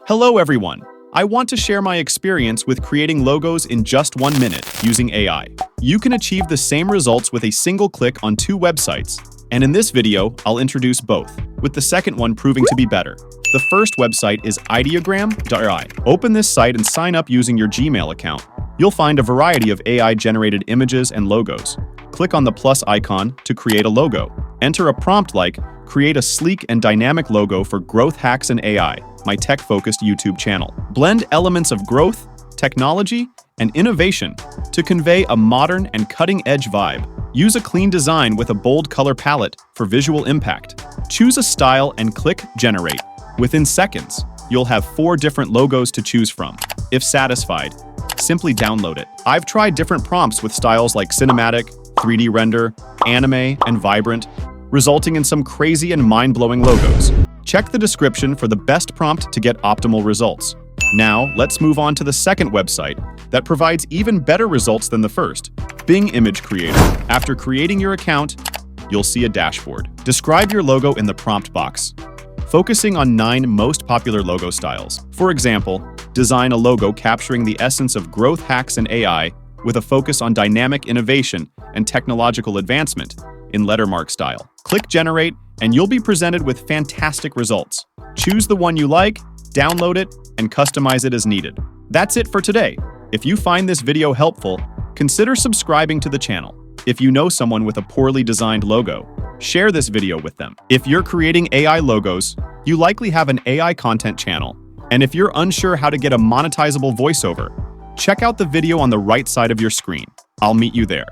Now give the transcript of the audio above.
Hello everyone! I want to share my experience with creating logos in just 1 minute using AI. You can achieve the same results with a single click on 2 websites, and in this video, I'll introduce both, with the second one proving to be better. The first website is ideogram.ai. Open this site and sign up using your Gmail account. You'll find a variety of AI-generated images and logos. Click on the plus icon to create a logo. Enter a prompt like, "Create a sleek and dynamic logo for Growth Hacks and AI, my tech-focused YouTube channel." Blend elements of growth, technology, and innovation to convey a modern and cutting-edge vibe. Use a clean design with a bold color palette for visual impact. Choose a style and click Generate. Within seconds, you'll have 4 different logos to choose from. If satisfied, simply download it. I've tried different prompts with styles like cinematic, 3D render, anime, and vibrant, resulting in some crazy and mind-blowing logos. Check the description for the best prompt to get optimal results. Now, let's move on to the second website that provides even better results than the first, Bing Image Creator. After creating your account, you'll see a dashboard. Describe your logo in the prompt box, focusing on 9 most popular logo styles. For example, design a logo capturing the essence of growth hacks and AI with a focus on dynamic innovation and technological advancement in lettermark style. Click Generate, and you'll be presented with fantastic results. Choose the one you like, download it, and customize it as needed. That's it for today. If you find this video helpful, consider subscribing to the channel. If you know someone with a poorly designed logo, share this video with them. If you're creating AI logos, you likely have an AI content channel. And if you're unsure how to get a monetizable voiceover, check out the video on the right side of your screen. I'll meet you there.